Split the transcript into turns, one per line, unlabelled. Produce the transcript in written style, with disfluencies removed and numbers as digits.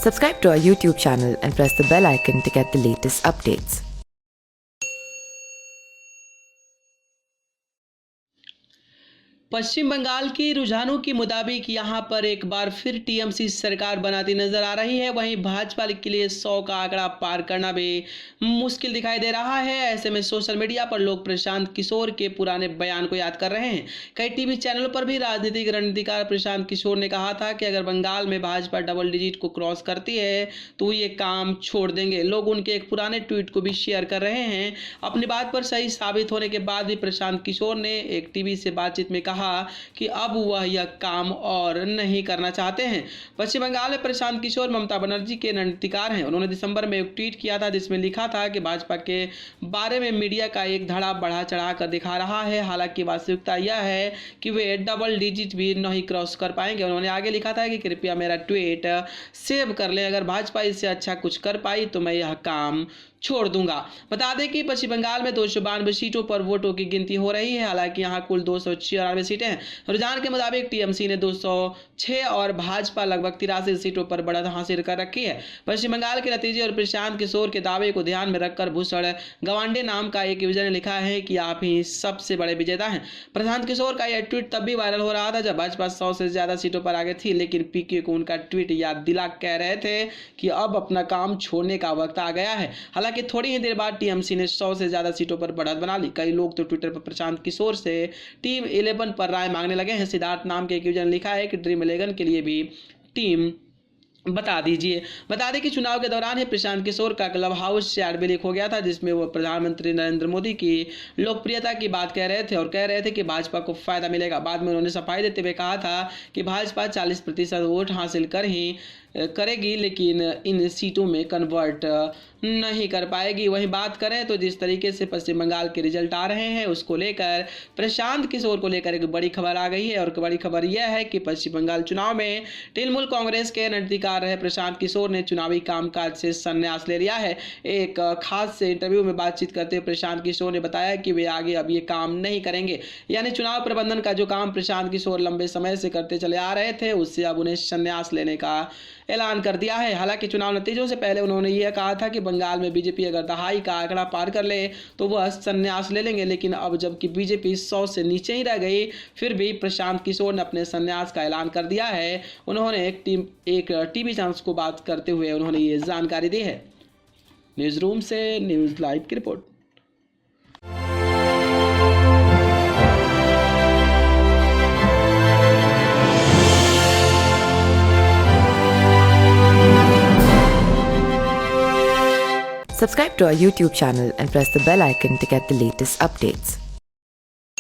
Subscribe to our YouTube channel and press the bell icon to get the latest updates.
पश्चिम बंगाल की रुझानों के मुताबिक यहां पर एक बार फिर टीएमसी सरकार बनाती नजर आ रही है। वहीं भाजपा के लिए 100 का आंकड़ा पार करना भी मुश्किल दिखाई दे रहा है। ऐसे में सोशल मीडिया पर लोग प्रशांत किशोर के पुराने बयान को याद कर रहे हैं। कई टीवी चैनलों पर भी राजनीतिक रणनीतिकार प्रशांत किशोर ने कहा था कि अगर बंगाल में भाजपा डबल डिजिट को क्रॉस करती है तो ये काम छोड़ देंगे। लोग उनके एक पुराने ट्वीट को भी शेयर कर रहे हैं। अपनी बात पर सही साबित होने के बाद भी प्रशांत किशोर ने एक टीवी से बातचीत में कहा कि अब वह यह काम और नहीं करना चाहते हैं। पश्चिम बंगाल में प्रशांत किशोर ममता बनर्जी के रणनीतिकार हैं। उन्होंने दिसंबर में एक ट्वीट किया था जिसमें लिखा था कि भाजपा के बारे में मीडिया का एक धड़ा बढ़ा चढ़ा कर दिखा रहा है, हालांकि वास्तविकता यह है कि वे डबल डिजिट भी नहीं क्रॉस कर पाएंगे। उन्होंने आगे लिखा था कि कृपया मेरा ट्वीट सेव कर लें, अगर भाजपा इससे अच्छा कुछ कर पाई तो मैं यह काम छोड़ दूंगा। बता दें कि पश्चिम बंगाल में 292 सीटों पर वोटों की गिनती हो रही है। हालांकि यहां कुल 294 सीटें हैं। रुझान के मुताबिक टीएमसी ने 206 और भाजपा लगभग 83 सीटों पर बढ़त हासिल कर रखी है। पश्चिम बंगाल के नतीजे और प्रशांत किशोर के दावे को ध्यान में रखकर भूषण गवांडे नाम का एक यूजर ने लिखा है कि आप ही सबसे बड़े विजेता हैं। प्रशांत किशोर का यह ट्वीट तब भी वायरल हो रहा था जब भाजपा 100 से ज्यादा सीटों पर आगे थी, लेकिन पीके को उनका ट्वीट याद दिला कह रहे थे कि अब अपना काम छोड़ने का वक्त आ गया है। हालांकि थोड़ी ही देर बाद टीएमसी ने 100 से ज्यादा सीटों पर बढ़त बना ली। कई लोग तो ट्विटर पर प्रशांत किशोर से टीम 11 पर राय मांगने लगे हैं। सिद्धार्थ नाम के एक यूजर ने लिखा है कि ड्रीम 11 के लिए भी टीम बता दीजिए। बता दें कि चुनाव के दौरान ही प्रशांत किशोर का क्लब हाउस से भी लीक हो गया था जिसमें वो प्रधानमंत्री नरेंद्र मोदी की लोकप्रियता की बात कह रहे थे और कह रहे थे कि भाजपा को फायदा मिलेगा। बाद में उन्होंने सफाई देते हुए कहा था कि भाजपा 40% वोट हासिल करेगी लेकिन इन सीटों में कन्वर्ट नहीं कर पाएगी। वहीं बात करें तो जिस तरीके से पश्चिम बंगाल के रिजल्ट आ रहे हैं उसको लेकर प्रशांत किशोर को लेकर एक बड़ी खबर आ गई है और बड़ी खबर यह है कि पश्चिम बंगाल चुनाव में तृणमूल कांग्रेस के रणनीतिकार रहे प्रशांत किशोर ने चुनावी कामकाज से संन्यास ले लिया है। एक खास से इंटरव्यू में बातचीत करते हुए प्रशांत किशोर ने बताया कि वे आगे अब ये काम नहीं करेंगे, यानी चुनाव प्रबंधन का जो काम प्रशांत किशोर लंबे समय से करते चले आ रहे थे उससे अब उन्हें संन्यास लेने का ऐलान कर दिया है। हालांकि चुनाव नतीजों से पहले उन्होंने यह कहा था कि बंगाल में बीजेपी अगर दहाई का आंकड़ा पार कर ले तो वह संन्यास ले लेंगे, लेकिन अब जबकि बीजेपी 100 से नीचे ही रह गई फिर भी प्रशांत किशोर ने अपने संन्यास का ऐलान कर दिया है। उन्होंने एक टीवी चैनल को बात करते हुए उन्होंने ये जानकारी दी है। न्यूज रूम से न्यूज लाइव की report.
Subscribe to our YouTube channel and press the bell icon to get the latest updates.